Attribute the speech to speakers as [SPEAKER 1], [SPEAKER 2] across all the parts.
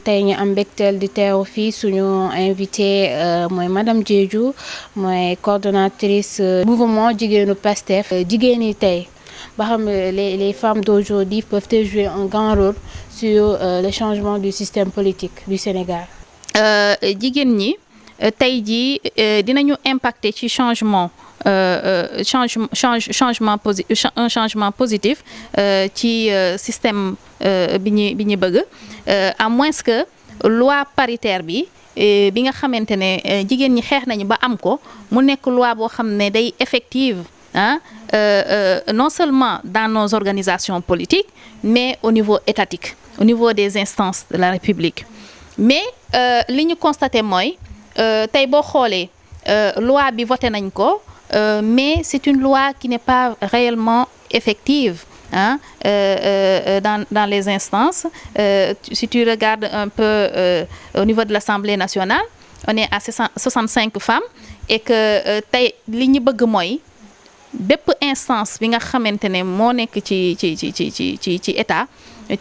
[SPEAKER 1] tey ñu am mbégteel di teew fii suñu invité mooy madame Diédhiou mooy coordonnatrice mouvement jigéenu PASTEF. jigéen yi tey ba xam les femmes d'aujourd'hui peuvent jouer un grand rôle sur le changement du système politique du Sénégal.
[SPEAKER 2] jigéen ñi tey jii dinañu impacter ci changement changement positif ci système bi ñu bëgg à moins que loi paritaire bi nga xamante ne jigéen ñi xeex nañu ba am ko mu nekk loi boo xam ne day effective non seulement dans nos organisations politiques mais au niveau étatique, au niveau des instances de la République. Mais li ñu constaté mooy tey boo xoolee loi bi voté nañ ko mais c'est une loi qui n'est pas réellement effective dans les instances. Si tu regardes un peu au niveau de l'Assemblée nationale, on est à 65 femmes et que tey li ñu bëgg mooy bépp instance bi nga xamante ne moo nekk ci état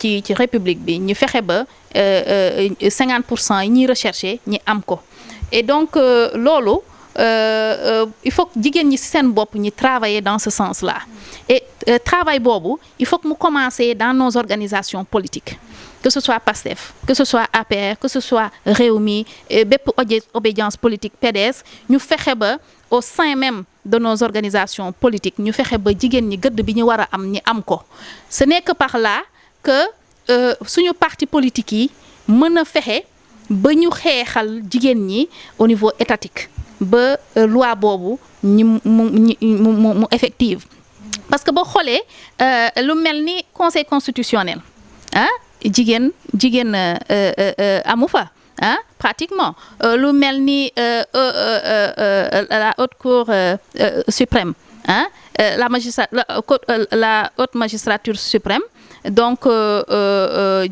[SPEAKER 2] ci république bi ñu fexe ba 50% yi ñuy recherché ñi am ko. Et donc loolu il faut que jigéen ñi ci seen bopp ñi travailler dans ce sens-là. Et travail boobu il faut que mu commencer dans nos organisations politiques, que ce soit PASTEF, que ce soit APR, que ce soit Rewmi, bépp obédience politique PDS, ñu fexe ba au sein même de nos organisations politiques ñu fexe ba jigéen ñi gëdd bi ñu war a am ñi am ko. Ce n'est que par là que suñu parti politique yi mën a fexe ba ñu xeexal jigéen ñi au niveau étatique ba loi boobu mu effective. Parce que boo xoolee lu mel ni conseil constitutionnel jigéen amu fa pratiquement lu mel ni la haute cour suprême la haute magistrature suprême donc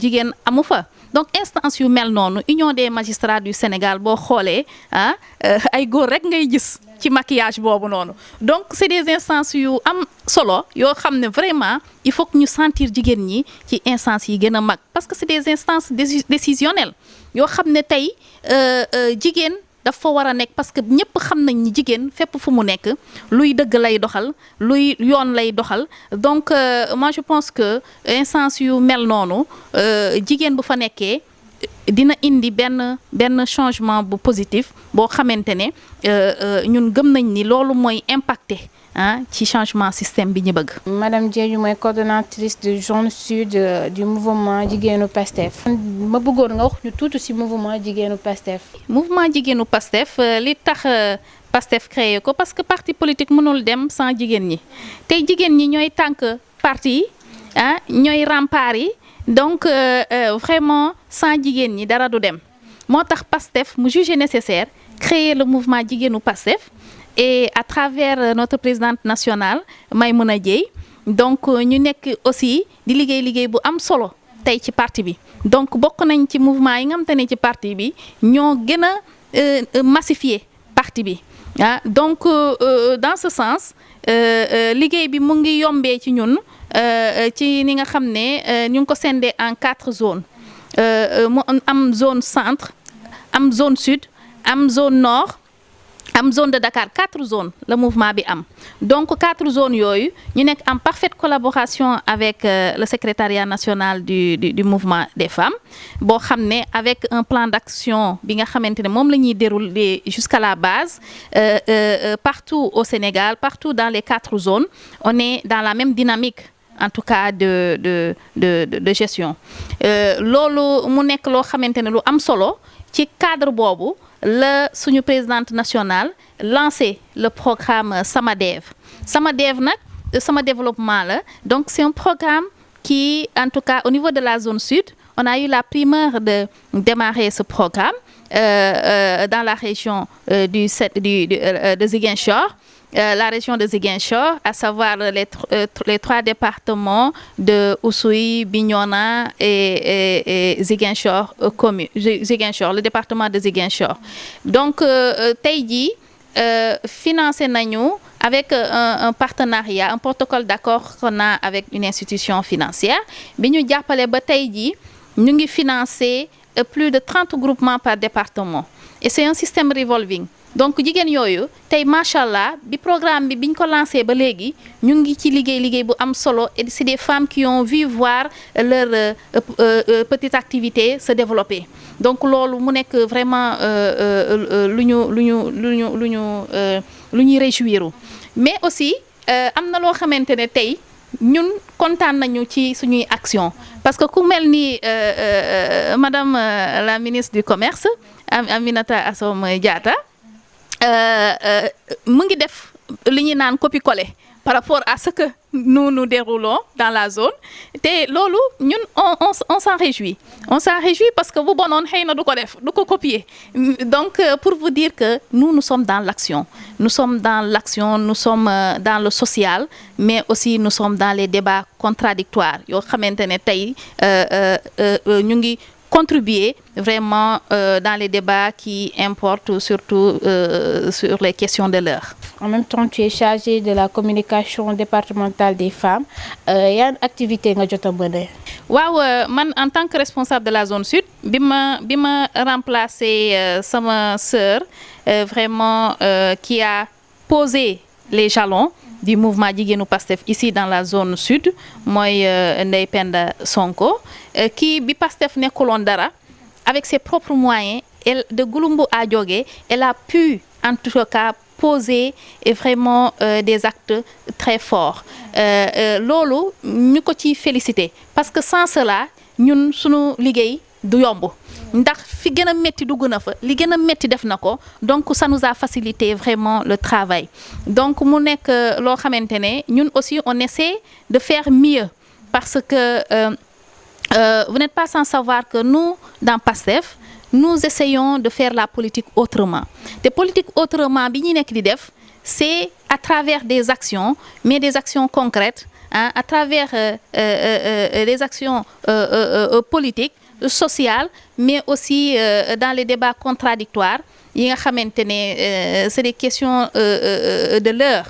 [SPEAKER 2] jigéen amu fa. Donc instance yu mel noonu union des magistrats du Sénégal boo xoolee ay góor rek ngay gis ci maquillage boobu noonu. Donc c'est des instances yu am solo yoo xam ne vraiment il faut que ñu sentir jigéen ñi ci instances yi gën a mag parce que c'est des instances décisionnelles yoo xam ne tey jigéen dafa war a nekk parce que ñëpp xam nañ ni jigéen fépp fu mu nekk luy dëgg lay doxal luy yoon lay doxal. Donc moi je pense que instance yu mel noonu jigéen bu fa nekkee dina indi benn changement bu positif boo xamante ne ñun gëm nañ ni loolu mooy impacter ci changement système bi ñu bëgg.
[SPEAKER 1] Madame Diédhiou mooy coordonnatrice de zone sud du mouvement jigéenu PASTEF. ma bëggoon nga wax ñu tuuti ci mouvement jigéenu PASTEF.
[SPEAKER 2] mouvement jigéenu PASTEF li tax PASTEF créé ko parce que parti politique mënul dem sans jigéen ñi tey jigéen ñi ñooy tànk parti yi ñooy rempart yi. Donc vraiment sans jigéen ñi dara du dem moo tax PASTEF mu jugé nécessaire créer le mouvement jigéenu PASTEF et à travers notre présidente nationale Maïmouna Dièye donc ñu nekk aussi di liggéey bu am solo tey ci parti bi. Donc bokk nañ ci mouvement yi nga xamante ne ci parti bi ñoo gën a massifier parti bi donc dans ce sens liggéey bi mu ngi yombee ci ñun. Ci ni nga xam ne ñu ngi ko scindé en 4 zones mu am zone centre am zone sud am zone nord am zone de Dakar 4 zones le mouvement bi am. Donc 4 zones yooyu ñu nekk en parfaite collaboration avec le secrétariat national du mouvement des femmes boo xam ne avec un plan d'action bi nga xamante ne moom la ñuy dérouler jusqu'à la base partout au Sénégal, partout dans les 4 zones on est dans la même dynamique. En tout cas de gestion loolu mu nekk loo xamante ne lu am solo ci cadre boobu la suñu présidente nationale lancé le programme Samadev nag sama développement la donc c'est un programme qui en tout cas au niveau de la zone sud on a eu la primeur de démarrer ce programme dans la région de Ziguinchor. La région de Ziguinchor, à savoir les 3 départements de Oussouye, Bignona et Ziguinchor Ziguinchor, le département de Ziguinchor. Donc tey jii financé nañu avec un partenariat, un protocole d'accord qu'on a avec une institution financière bi ñu jàppale ba tey jii ñu ngi financé plus de 30 groupements par département et c'est un système revolving. Donc jigéen yooyu tey macha allah bi programme bi biñ ko lancé ba léegi ñu ngi ci liggéey bu am solo et c'est des femmes qui ont vu voir leur petite activité se développer. Donc loolu mu nekk vraiment lu ñuy réjouir. Mais aussi am na loo xamante ne tey ñun kontaan nañu ci suñuy action parce que ku mel ni madame la ministre du commerce Aminata Assome Diatta mu ngi def li ñuy naan copier-coller par rapport à ce que nous déroulons dans la zone te loolu ñun on s'en réjouit parce que bu bonoon xëy na du ko copier. Donc pour vous dire que nous sommes dans l'action, nous sommes dans dans le social, mais aussi nous sommes dans les débats contradictoires yoo xamante ne tey ñu ngi contribuer vraiment dans les débats qui importent surtout sur les questions de l'heure.
[SPEAKER 1] En même temps, tu es chargée de la communication départementale des femmes. Yan activité nga jot a mëne?
[SPEAKER 2] Waaw man en tant que responsable de la zone sud bi ma remplacer sama sœur vraiment qui a posé les jalons du mouvement jigéenu Pastef ici dans la zone sud mooy Ndeye Penda Sonko qui bi Pastef nekkuloon dara avec ses propres moyens de Gouloumbou à Diogué elle a pu en tout cas poser et vraiment des actes très forts loolu ñu ko ci féliciter parce que sans cela ñun suñu liggéey du yomb ndax fi gën a métti dugg na fa li gën a métti def na ko donc ça nous a facilité vraiment le travail. Donc mu nekk loo xamante ne ñun aussi on essaie de faire mieux parce que vous n'êtes pas sans savoir que nous dans PASTEF nous essayons de faire la politique autrement te politique autrement bi ñu nekk di def c'est à travers des actions mais des actions concrètes à travers des actions politiques sociales mais aussi dans les débats contradictoires yi nga xamante ne c'est des questions de l'heure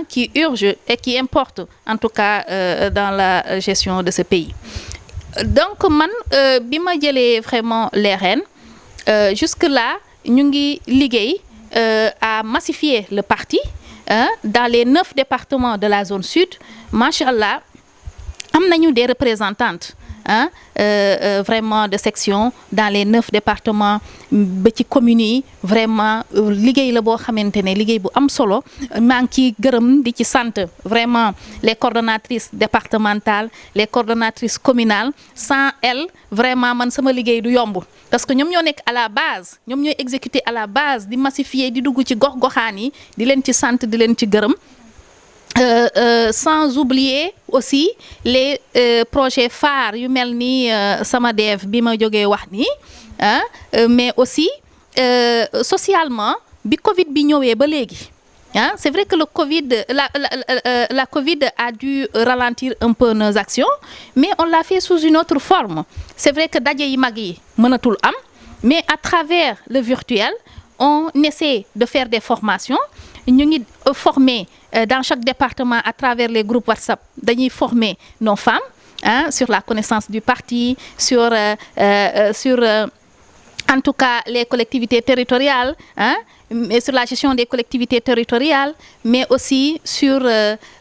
[SPEAKER 2] qui urgent et qui importent en tout cas dans la gestion de ce pays. Donc man bi ma jëlee vraiment les rênes jusque-là ñu ngi liggéey à massifier le parti dans les 9 départements de la zone sud. Machallah am nañu des représentantes vraiment de section dans les 9 départements ba ci communes yi vraiment liggéey la boo xamante ne liggéey bu am solo maa ngi ciy gërëm di ci sant vraiment les coordonnatrices départementales les coordonnatrices communales sans elles vraiment man sama liggéey du yomb parce que ñoom ñoo nekk à la base ñoom ñooy exécuter à la base di massifier di dugg ci gox-goxaan yi di leen ci sant di leen ci gërëm. Sans oublier aussi les projets phares yu mel ni sama dev bi ma jógee wax nii mais aussi socialement bi Covid bi ñëwee ba léegi c'est vrai que le Covid la Covid a dû ralentir un peu nos actions mais on l'a fait sous une autre forme. C'est vrai que daje yi mag yi mënatul am mais à travers le virtuel on essaie de faire des formations. Ñu ngi former dans chaque département à travers les groupes WhatsApp dañuy former nos femmes sur la connaissance du parti sur en tout cas les collectivités territoriales et sur la gestion des collectivités territoriales mais aussi sur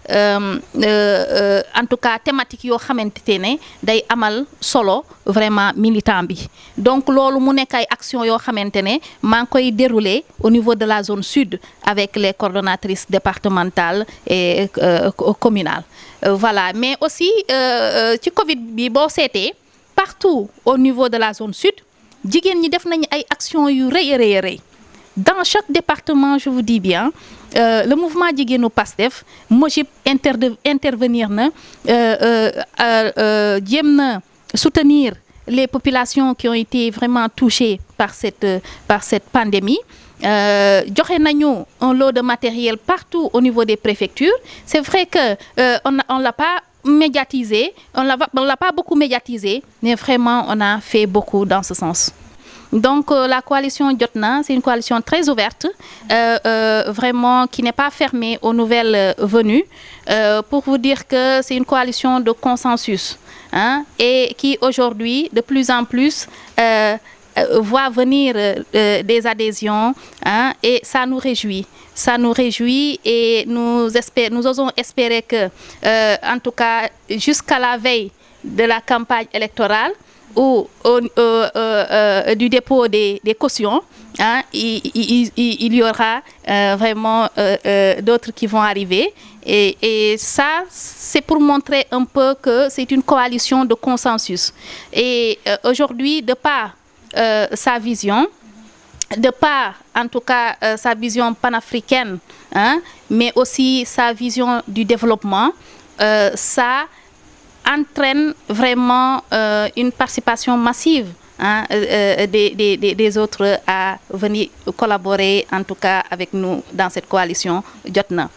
[SPEAKER 2] en tout cas thématique yoo xamante ne day amal solo vraiment militant bi. Donc loolu mu nekk ay action yoo xamante ne maa ngi koy dérouler au niveau de la zone sud avec les coordonnatrices départementales et communales. Voilà mais aussi ci Covid bi boo seetee partout au niveau de la zone sud jigéen ñi def nañu ay actions yu rëy a rëy dans chaque département. Je vous dis bien le mouvement jigéenu Pastef MOJIP intervenir na jéem na soutenir les populations qui ont été vraiment touchées par cette pandémie. Joxe nañu un lot de matériel partout au niveau des préfectures. C'est vrai que on l'a pas médiatisé, on l'a pas beaucoup médiatisé, mais vraiment on a fait beaucoup dans ce sens. Donc la coalition Jotna, c'est une coalition très ouverte, vraiment qui n'est pas fermée aux nouvelles venues, pour vous dire que c'est une coalition de consensus et qui aujourd'hui de plus en plus voit venir des adhésions, hein, et ça nous réjouit. Ça nous réjouit et nous osons espérer que, en tout cas, jusqu'à la veille de la campagne électorale ou du dépôt des cautions, hein, il y aura vraiment d'autres qui vont arriver. Et ça, c'est pour montrer un peu que c'est une coalition de consensus. Et aujourd'hui, de par sa vision, de par, en tout cas, sa vision panafricaine, hein, mais aussi sa vision du développement, ça entraîne vraiment une participation massive, hein, des autres à venir collaborer, en tout cas, avec nous dans cette coalition Jotna.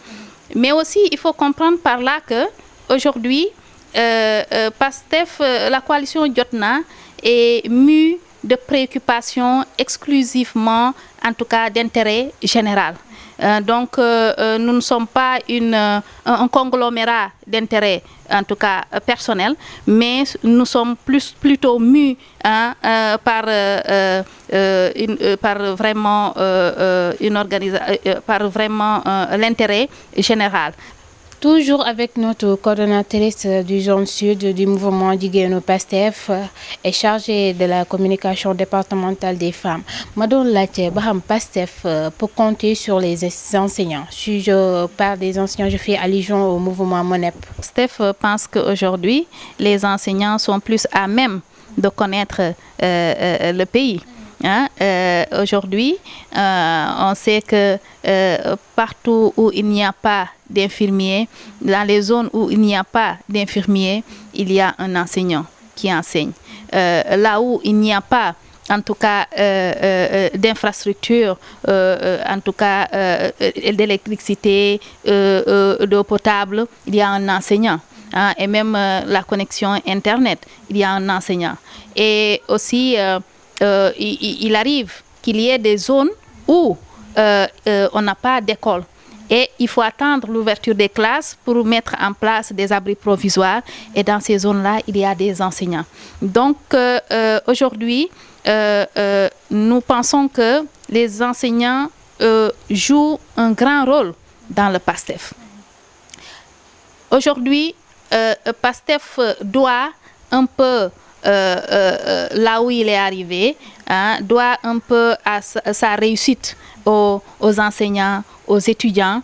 [SPEAKER 2] Mais aussi, il faut comprendre par là que aujourd'hui, PASTEF, la coalition Jotna, est mue de préoccupations exclusivement, en tout cas, d'intérêt général. Donc, nous ne sommes pas un conglomérat d'intérêts, en tout cas personnels, mais nous sommes plutôt mus, hein, par vraiment par vraiment l'intérêt général.
[SPEAKER 1] Toujours avec notre coordonnatrice du zone sud du mouvement Jigéenu PASTEF et chargée de la communication départementale des femmes. Madame Lache, Baham PASTEF peut compter sur les enseignants. Si je parle des enseignants, je fais allusion au mouvement MONEP.
[SPEAKER 2] PASTEF pense qu'aujourd'hui, les enseignants sont plus à même de connaître le pays. Hein? Aujourd'hui, on sait que partout où il n'y a pas d'infirmiers, dans les zones où il n'y a pas d'infirmiers, il y a un enseignant qui enseigne. Là où il n'y a pas, en tout cas, d'infrastructures, en tout cas, d'électricité, d'eau potable, il y a un enseignant. Hein? Et même la connexion Internet, il y a un enseignant. Et aussi, il arrive qu'il y ait des zones où on n'a pas d'école. Et il faut attendre l'ouverture des classes pour mettre en place des abris provisoires. Et dans ces zones-là, il y a des enseignants. Donc, aujourd'hui, nous pensons que les enseignants jouent un grand rôle dans le PASTEF. Aujourd'hui, PASTEF doit un peu, là où il est arrivé, hein, doit un peu à sa réussite aux enseignants, aux étudiants,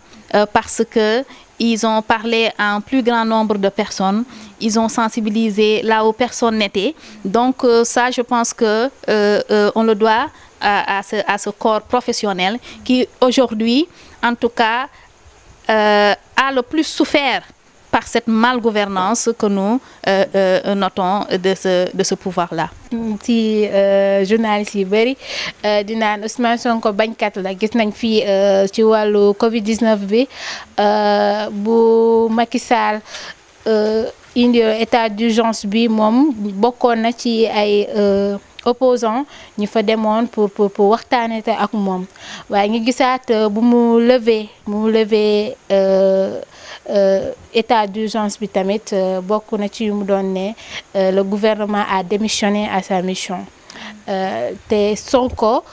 [SPEAKER 2] parce que ils ont parlé à un plus grand nombre de personnes, ils ont sensibilisé là où personne n'était. Donc ça, je pense que on le doit à ce corps professionnel qui aujourd'hui, en tout cas, a le plus souffert par cette malgouvernance que nous notons de ce pouvoir-là.
[SPEAKER 1] ci journaliste yu bëri di naan Ousmane Sonko bañkat la gis nañ fii ci wàllu Covid 19 bi bu Macky Sall indi état d'urgence bi moom bokkoon na ci ay opposants ñu fa demoon pour waxtaanee ak moom waaye ñu gisaat bu mu lever état d'urgence bi tamit bokk na ci yu mu doon ne le gouvernement a démissionné à sa mission te Sonko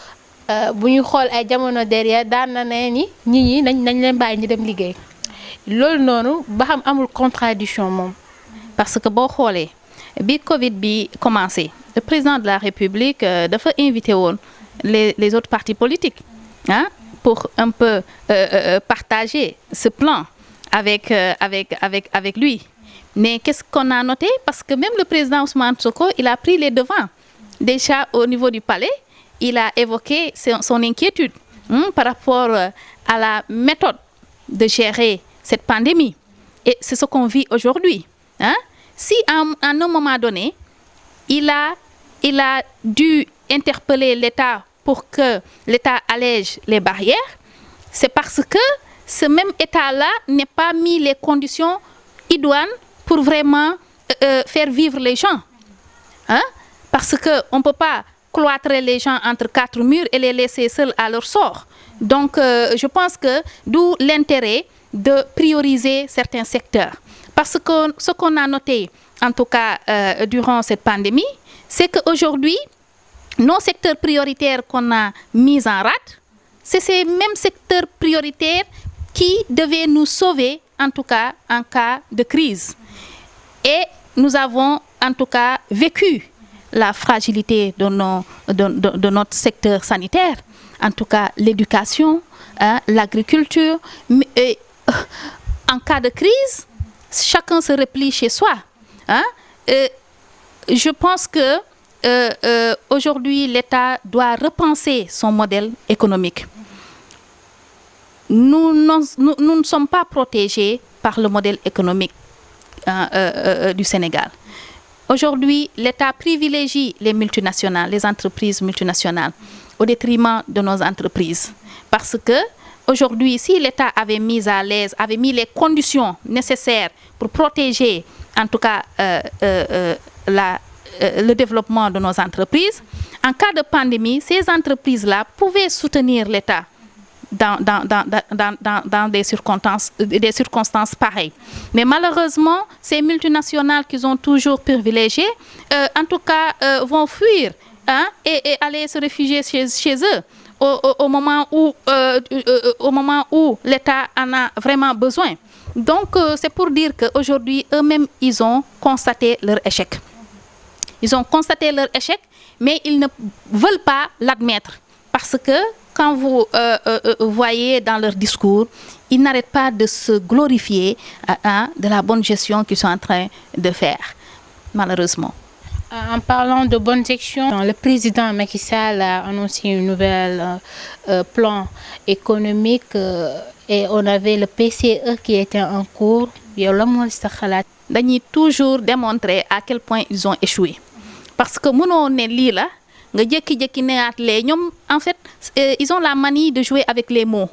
[SPEAKER 1] bu ñu xool ay jamono derrière daan na ne ni nit ñi nañ leen bàyyi ñu dem liggéey loolu noonu ba xam amul contradiction moom.
[SPEAKER 2] Parce que boo xoolee bi Covid bi commencé le président de la République dafa invité woon les autres partis politiques, hein, pour un peu partager ce plan avec lui. Mais qu'est-ce qu'on a noté? Parce que même le président Ousmane Sonko, il a pris les devants. Déjà au niveau du palais, il a évoqué son inquiétude par rapport à la méthode de gérer cette pandémie. Et c'est ce qu'on vit aujourd'hui. Hein? Si à un moment donné, il a dû interpeller l'État pour que l'État allège les barrières, c'est parce que ce même État-là n'a pas mis les conditions idoines pour vraiment faire vivre les gens. Hein? Parce qu'on ne peut pas cloîtrer les gens entre quatre murs et les laisser seuls à leur sort. Donc, je pense que d'où l'intérêt de prioriser certains secteurs. Parce que ce qu'on a noté, en tout cas durant cette pandémie, c'est qu'aujourd'hui, nos secteurs prioritaires qu'on a mis en rade, c'est ces mêmes secteurs prioritaires qui devaient nous sauver, en tout cas en cas de crise. Et nous avons en tout cas vécu la fragilité de notre secteur sanitaire, en tout cas l'éducation, l'agriculture. En cas de crise, chacun se replie chez soi. Je pense que aujourd'hui, l'État doit repenser son modèle économique. Nous ne sommes pas protégés par le modèle économique du Sénégal. Aujourd'hui, l'État privilégie les multinationales, les entreprises multinationales, au détriment de nos entreprises. Parce que aujourd'hui, si l'État avait mis à l'aise, avait mis les conditions nécessaires pour protéger, en tout cas, le développement de nos entreprises, en cas de pandémie, ces entreprises-là pouvaient soutenir l'État dans des circonstances pareilles. Mais malheureusement, ces multinationales qu'ils ont toujours privilégiées, en tout cas, vont fuir et aller se réfugier chez eux au moment où l'État en a vraiment besoin. Donc, c'est pour dire qu'aujourd'hui, eux-mêmes, ils ont constaté leur échec. Ils ont constaté leur échec, mais ils ne veulent pas l'admettre. Parce que quand vous voyez dans leur discours, ils n'arrêtent pas de se glorifier de la bonne gestion qu'ils sont en train de faire, malheureusement.
[SPEAKER 1] En parlant de bonne gestion, le président Macky Sall a annoncé un nouvel plan économique et on avait le PCE qui était en cours.
[SPEAKER 2] Dañuy toujours démontrer à quel point ils ont échoué. Parce que mënoo ne lii la nga jékki-jékki neyaat lee ñoom en fait ils ont la manie de jouer avec les mots.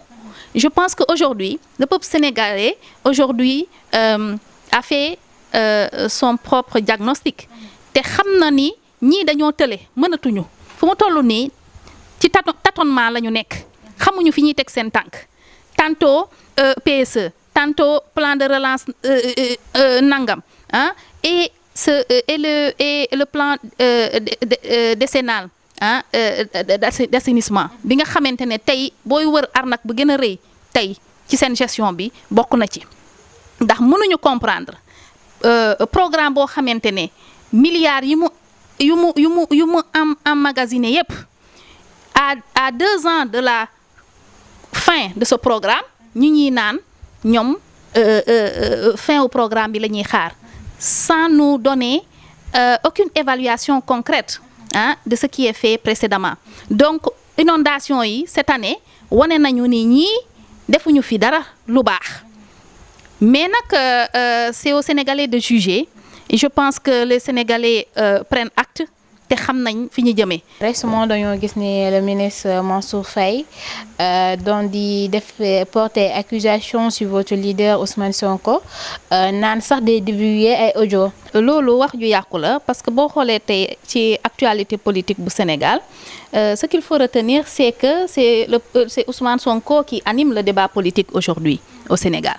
[SPEAKER 2] Je pense qu'aujourd'hui le peuple sénégalais aujourd'hui a fait son propre diagnostic te xam na ni ñii dañoo tële mënatuñu fu mu toll nii ci tâtonnement la ñu nekk xamuñu fi ñuy teg seen tànk tantôt PSE tantôt plan de relance nangam et le plan décennal d'assainissement bi nga xamante ne tey booy wër arnaque bu gën a rëy tey ci seen gestion bi bokk na ci ndax mënuñu comprendre programme boo xamante ne milliards yu mu emmagasiné yépp à 2 ans de la fin de ce programme ñi naan ñoom fin au programme bi la ñuy xaar sans nous donner aucune évaluation concrète de ce qui est fait précédemment. Donc inondation yi cette année wane nañu ni ñii defuñu fi dara lu baax mais nag c'est aux Sénégalais de juger et je pense que les Sénégalais prennent acte te xam nañ fi ñu jëmee.
[SPEAKER 1] Récemment dañoo gis ni le ministre Mansour Faye doon di porter accusation sur votre leader Ousmane Sonko naan sax day divulguer ay audio.
[SPEAKER 2] loolu wax ju yàqu la parce que boo xoolee tey ci actualité politique bu Sénégal ce qu'il faut retenir c'est que c'est Ousmane Sonko qui anime le débat politique aujourd'hui au Sénégal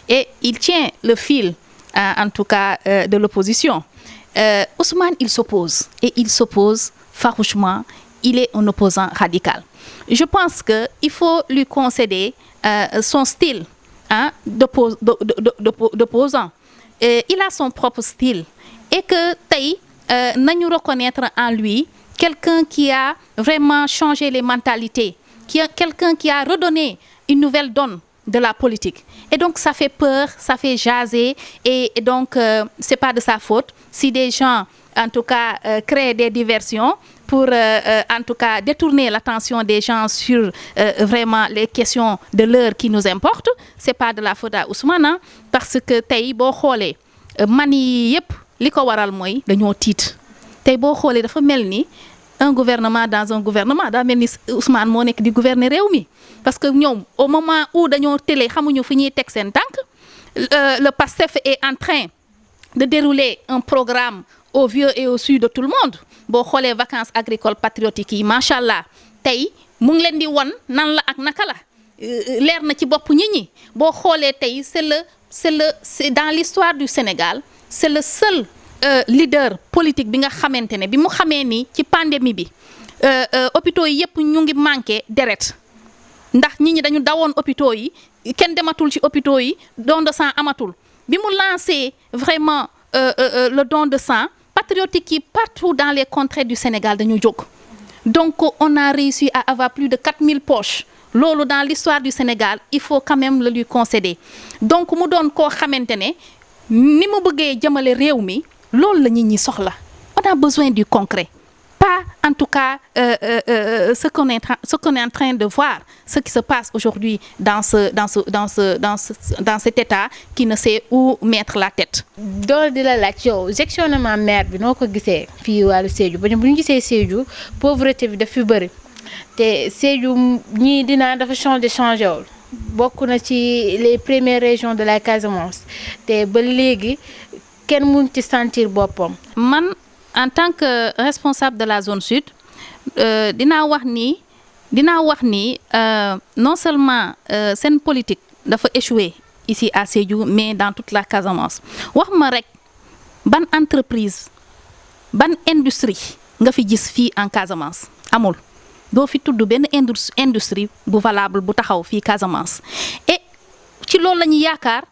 [SPEAKER 2] et il tient le fil en tout cas de l'opposition. Ousmane, il s'oppose et il s'oppose farouchement. Il est un opposant radical. Je pense qu'il faut lui concéder son style d'opposant. Il a son propre style et que tey nañu reconnaître en lui quelqu'un qui a vraiment changé les mentalités, quelqu'un qui a redonné une nouvelle donne de la politique. Et donc ça fait peur, ça fait jaser et donc c'est pas de sa faute si des gens en tout cas créent des diversions pour en tout cas détourner l'attention des gens sur vraiment les questions de l'heure qui nous importent. C'est pas de la faute à Ousmane parce que tey boo xoolee man yi yëpp li ko waral mooy dañoo tiit tey boo xoolee dafa mel ni un gouvernement dans un gouvernement daa mel ni Ousmane moo nekk di gouverner réew mi parce que ñoom au moment où dañoo télé xamuñu fi ñuy teg seen tànk le PASTEF est en train de dérouler un programme au vieux et au su de tout le monde boo xoolee vacances agricoles patriotiques yi macha allah tey mu ngi leen di won nan la ak naka la leer na ci bopp nit ñi boo xoolee tey c'est dans l'histoire du Sénégal c'est le seul leader politique bi nga xamante ne bi mu xamee ni ci pandémie bi hôpitaux yi yëpp ñu ngi manqué deret ndax nit ñi dañu dawoon hôpitaux yi kenn dematul ci hôpitaux yi don de sang amatul bi mu lancé vraiment le don de sang patriotique yi partout dans les contrées du Sénégal dañu jóg donc on a réussi à avoir plus de 4000 poches loolu dans l'histoire du Sénégal il faut quand même le lui concéder donc mu doon koo xamante ne ni mu bëggee jëmale réew mi loolu la nit ñi soxla on a besoin du concret pas en tout cas ce qu'on est en train de voir ce qui se passe aujourd'hui dans cet état qui ne sait où mettre la tête.
[SPEAKER 1] doole di la laaj yow gestionnement maire bi noo ko gisee fii wàllu Sédhiou ba bu ñu gisee Sédhiou pauvreté bi daf fi bëri te Sédhiou ñii dinaa dafa changé wul bokk na ci les premières régions de la Casamance te ba léegi kenn mun ci sentir boppam.
[SPEAKER 2] man en tant que responsable de la zone sud dinaa wax ni non seulement seen politique dafa échoué ici à Sédhiou mais dans toute la Casamance wax ma rek ban entreprise ban industrie nga fi gis fii en Casamance amul doo fi tudd benn industrie bu valable bu taxaw fii Casamance et ci loolu la ñuy yaakaar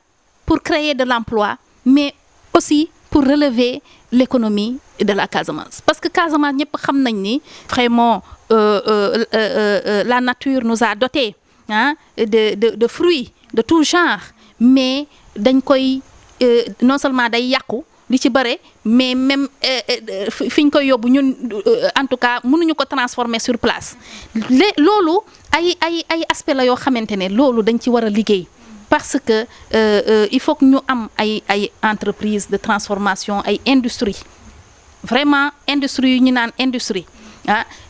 [SPEAKER 2] pour créer de l'emploi mais aussi pour relever l'économie de la Casamance parce que Casamance ñëpp xam nañ ni vraiment la nature nous a dotés de fruits de tout genre mais dañ koy non seulement day yàqu li ci bare mais même fi ñu koy yóbbu ñun en tout cas mënuñu ko transformer sur place loolu ay aspect la yoo xamante ne loolu dañ ci war a liggéey parce que il faut que ñu am ay entreprise de transformation ay industrie vraiment industrie yu ñu naan industrie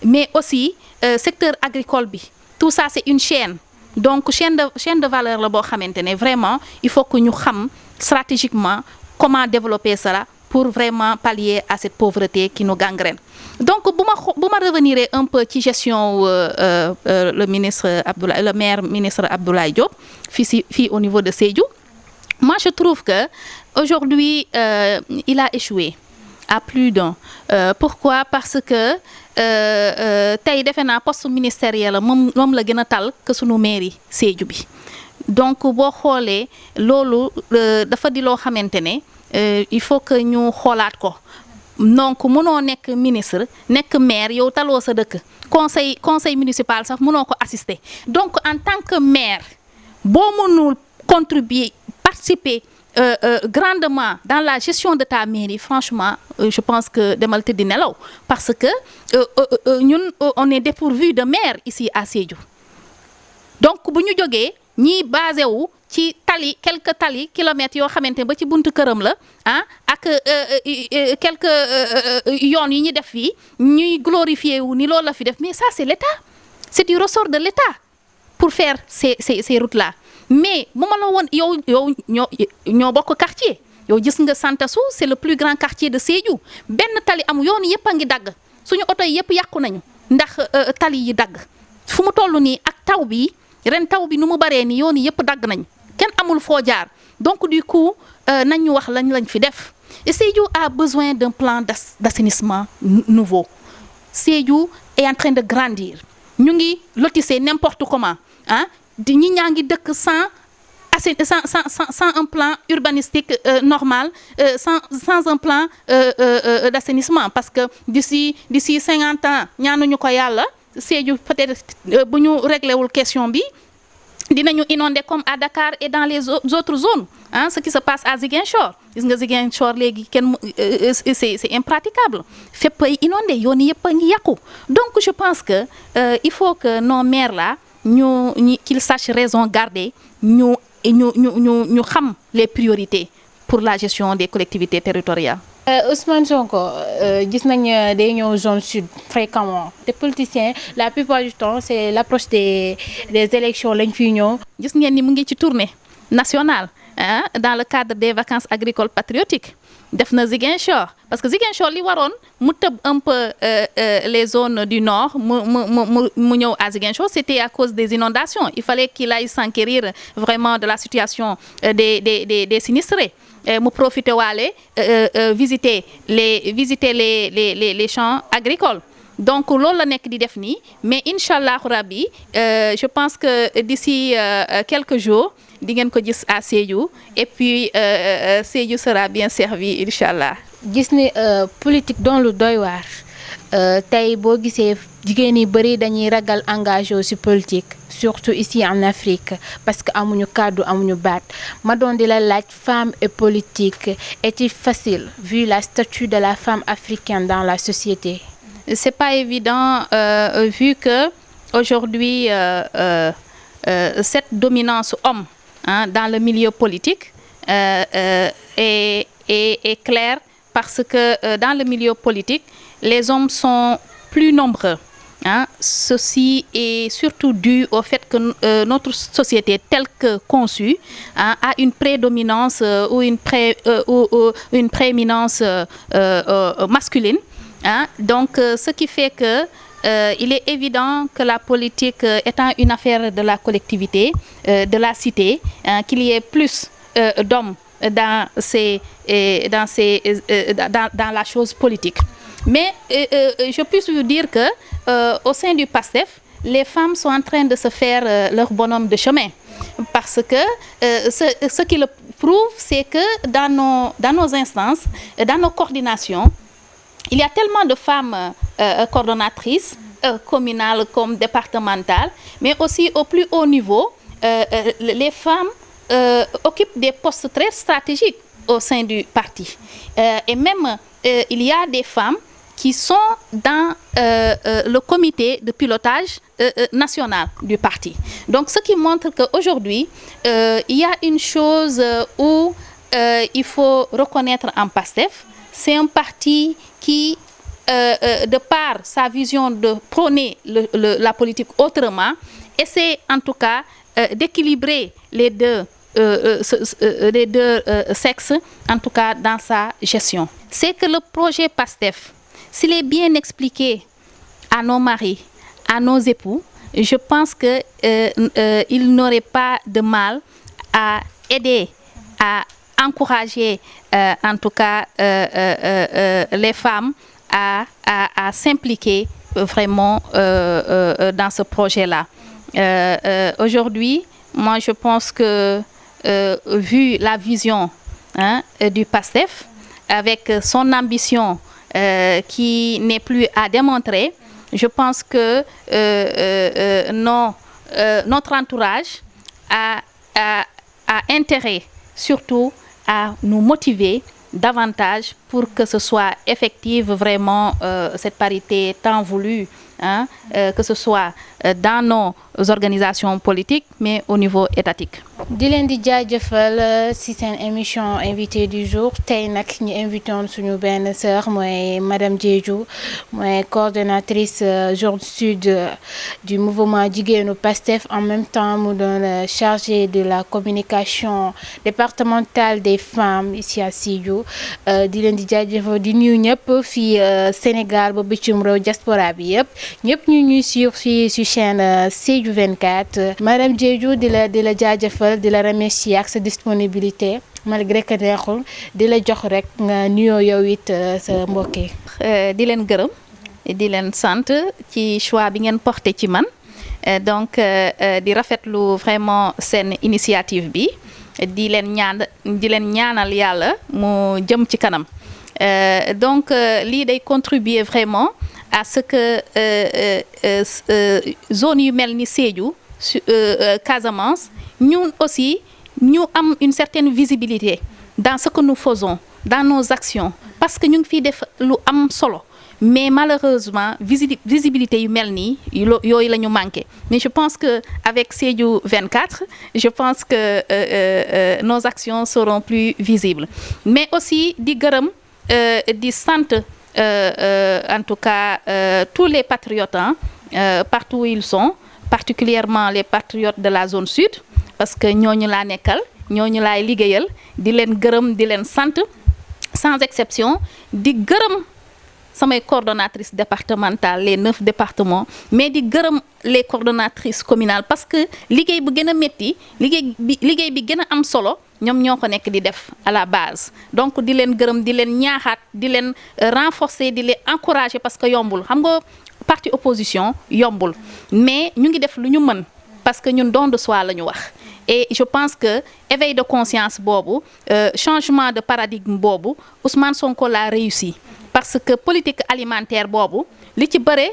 [SPEAKER 2] mais aussi secteur agricole bi tout ça c'est une chaîne donc chaîne de valeur la boo xamante ne vraiment il faut que ñu xam stratégiquement comment développer cela pour vraiment pallier à cette pauvreté qui nous gangrène donc bu ma revenir un peu ci gestion le maire ministre Abdoulaye Diop fii au niveau de Sédhiou moi je trouve que aujourd'hui il a échoué à plus d'un pourquoi parce que tey defe naa poste ministériel la moom la gën a tal que sunu mairie Sédhiou bi donc boo xoolee loolu dafa di loo xamante ne il faut que ñu xoolaat ko donc mënoo nekk ministre nekk maire yow taloo sa dëkk conseil municipal sax mënoo ko assister donc en tant que maire boo mënul contribuer participer grandement dans la gestion de ta mairie franchement je pense que demal tëddi nelaw parce que ñun on est dépourvu de maire ici à Sédhiou donc bu ñu jógee ñiy basé wu ci quelques kilomètres yoo xamante ba ci buntu këram la ak quelques yoon yi ñu def fii ñuy glorifier wu ni loolu la fi def mais ça c'est l'État c'est du ressort de l'État pour faire ces routes là mais bu ma la woon yow ñoo bokk quartier yow gis nga Santassou c'est le plus grand quartier de Sédhiou benn tali amu yoon yëpp a ngi dagg suñu oto yi yëpp yàqu nañu ndax tali yi dagg fu mu toll nii ak taw bi ren taw bi nu mu baree ni yoon yëpp dagg nañ kenn amul foo jaar donc du coup nañu wax lañ fi def et Sédhiou a besoin d'un plan d'assainissement nouveau Sédhiou est en train de grandir ñu ngi lotisser n'importe comment di ñi ñaa ngi dëkk sans un plan urbanistique normal sans un plan d'assainissement parce que d'ici 50 ans ñaanuñu ko yàlla Sédhiou peut-être bu ñu réglé wul question bi dinañu inonder comme à Dakar et dans les autres zones ce qui se passe à Ziguinchor gis nga Ziguinchor léegi kenn c'est impraticable fépp ay inondé yoon yëpp a ngi yàqu donc je pense que il faut que nos maires là qu'ils sachent raison garder ñu xam les priorités pour la gestion des collectivités territoriales.
[SPEAKER 1] Ousmane Sonko gis nañ day ñëw zone sud fréquemment te politiciens la plupart du temps c'est l'approche des élections lañ fiy ñëw.
[SPEAKER 2] gis ngeen ni mu ngi ci tournée nationale dans le cadre des vacances agricoles patriotiques def na Ziguinchor parce que Ziguinchor li waroon mu tëb un peu les zones du nord mu ñëw à Ziguinchor c'était à cause des inondations il fallait qu'il aille s'enquérir vraiment de la situation des sinistrés mu profité waale visiter les champs agricoles donc loolu la nekk di def nii mais incha allahu rabbi je pense que d'ici quelques jours di ngeen ko gis à Sédhiou et puis Sédhiou sera bien servi incha allah.
[SPEAKER 1] gis ni politique doon lu doy waar tey boo gisee jigéen yi bëri dañuy ragal engagé wu ci politique surtout ici en Afrique parce que amuñu kàddu amuñu baat ma doon di la laaj femme et politique est-il facile vu la statut de la femme africaine dans la société?
[SPEAKER 2] C'est pas évident vu que aujourd'hui cette dominance homme dans le milieu politique est claire parce que dans le milieu politique les hommes sont plus nombreux. Ceci est surtout dû au fait que notre société telle que conçue a une prédominance ou une prééminence masculine. Donc ce qui fait que il est évident que la politique étant une affaire de la collectivité, de la cité, qu'il y ait plus d'hommes dans la chose politique. Mais je peux vous dire que au sein du PASTEF, les femmes sont en train de se faire leur bonhomme de chemin. Parce que ce qui le prouve, c'est que dans nos instances, dans nos coordinations, il y a tellement de femmes coordonnatrices, communales comme départementales, mais aussi au plus haut niveau, les femmes occupent des postes très stratégiques au sein du parti. Et même, il y a des femmes qui sont dans le comité de pilotage national du parti. Donc, ce qui montre qu'aujourd'hui, il y a une chose où il faut reconnaître en PASTEF, c'est un parti qui, de par sa vision de prôner la politique autrement, essaie en tout cas d'équilibrer les deux sexes, en tout cas dans sa gestion. C'est que le projet PASTEF, s'il est bien expliqué à nos maris, à nos époux, je pense qu'ils n'auraient pas de mal à aider, à encourager en tout cas les femmes à s'impliquer vraiment dans ce projet-là. Aujourd'hui, moi je pense que vu la vision du PASTEF, avec son ambition qui n'est plus à démontrer, je pense que notre entourage a intérêt surtout à nous motiver davantage pour que ce soit effective vraiment cette parité tant voulue, que ce soit dans nos organisations politiques mais au niveau étatique.
[SPEAKER 1] di leen di jaajëfal ci seen émission invité du jour tey nag ñu invité woon suñu benn sœur mooy madame Diédhiou mooy coordonnatrice zone sud du mouvement jigéenu PASTEF en même temps mu doon chargée de la communication départementale des femmes ici à Sédhiou di leen di jaajëfal di nuyu ñëpp fii Sénégal ba bitim réew diaspora bi ñëpp ñu ñuy suivre fii ci chaîne Sédhiou 24 madame Diédhiou di la jaajëfal di la remercier ak sa disponibilité malgré que neexul di la jox rek nga nuyoo yow it sa mbokk yi.
[SPEAKER 2] di leen gërëm di leen sant ci choix bi ngeen porté ci man donc di rafetlu vraiment seen initiative bi di leen ñaanal yàlla mu jëm ci kanam donc lii day contribuer vraiment à ce que zone yu mel ni Sédhiou Casamance ñun aussi ñu am une certaine visibilité dans ce que nous faisons dans nos actions parce que ñu ngi fiy def lu am solo mais malheureusement visibilité yu mel nii yooyu la ñu manqué mais je pense que avec Sédhiou 24 je pense que nos actions seront plus visibles mais aussi di gërëm di sant en tout cas tous les patriotes partout où ils sont particulièrement les patriotes de la zone sud parce que ñooñu laa nekkal ñooñu laay liggéeyal di leen gërëm di leen sant sans exception di gërëm samay coordonnatrices départementales les 9 départements mais di gërëm les coordonnatrices communales parce que liggéey bu gën a métti liggéey bi gën a am solo ñoom ñoo ko nekk di def à la base donc di leen gërëm di leen ñaaxaat di leen renforcer di leen encourager parce que yombul xam nga parti opposition yombul mais ñu ngi def lu ñu mën parce que ñun don de soi la ñu wax et je pense que éveil de conscience boobu changement de paradigme boobu Ousmane Sonko l'a réussi parce que politique alimentaire boobu li ci bëre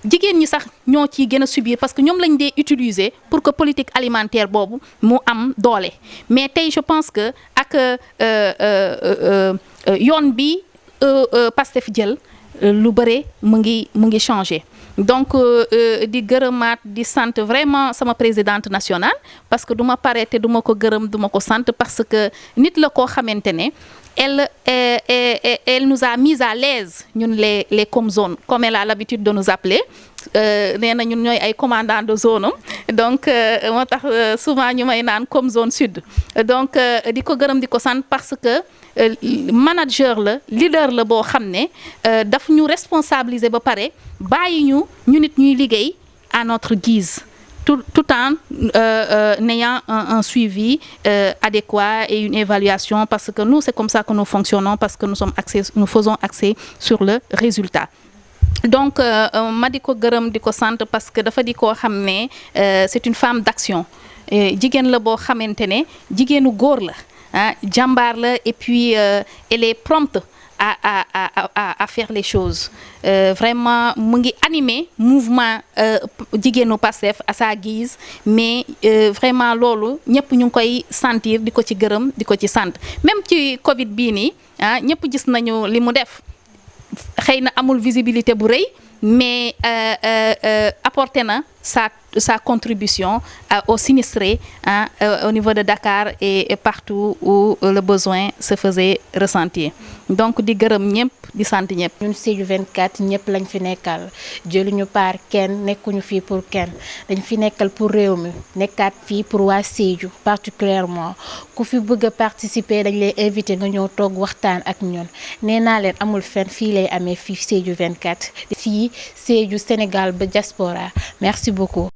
[SPEAKER 2] jigéen ñi sax ñoo ciy gën a subir parce que ñoom lañ dee utiliser pour que politique alimentaire boobu mu am doole mais tey je pense que ak yoon bi Pastef jël lu bëre mu ngi changer donc di gërëmaat di sant vraiment sama présidente nationale parce que du ma pare te du ma ko gërëm du ma ko sant parce que nit la koo xamante ne elle nous a mis à l'aise ñun les comzones comme elle a l'habitude de nous appeler nee na ñun ñooy ay commandant de zone am donc moo tax souvent ñu may naan comme zone sud donc di ko gërëm di ko sant parce que manager la leader la boo xam ne daf ñu responsabiliser ba pare bàyyi ñu nit ñuy liggéey à notre guise tout en ayant un suivi adéquat et une évaluation parce que nous c'est comme ça que nous fonctionnons parce que nous faisons axer sur le résultat donc ma di ko gërëm di ko sant parce que dafa di koo xam ne c'est une femme d'action jigéen la boo xamante ne jigéenu góor la ah jàmbaar la et puis elle est prompte à faire les choses vraiment mu ngi animer mouvement jigéenu Pastef à sa guise mais vraiment loolu ñëpp ñu ngi koy sentir di ko ci gërëm di ko ci sant même ci Covid bii nii ah ñëpp gis nañu li mu def xëy na amul visibilité bu rëy mais apporté na sa contribution aux sinistrés au niveau de Dakar et partout où le besoin se faisait ressentir donc di gërëm ñëpp di sant ñëpp.
[SPEAKER 1] ñun Sédhiou 24 ñëpp lañ fi nekkal jëluñu paar kenn nekkuñu fii pour kenn dañ fi nekkal pour réew mi nekkaat fii pour waa Sédhiou particulièrement ku fi bëgg a participer dañ lay invité nga ñëw toog waxtaan ak ñun nee naa leen amul fenn fii lay amee fii Sédhiou 24 fii Sédhiou Sénégal ba diaspora merci beaucoup.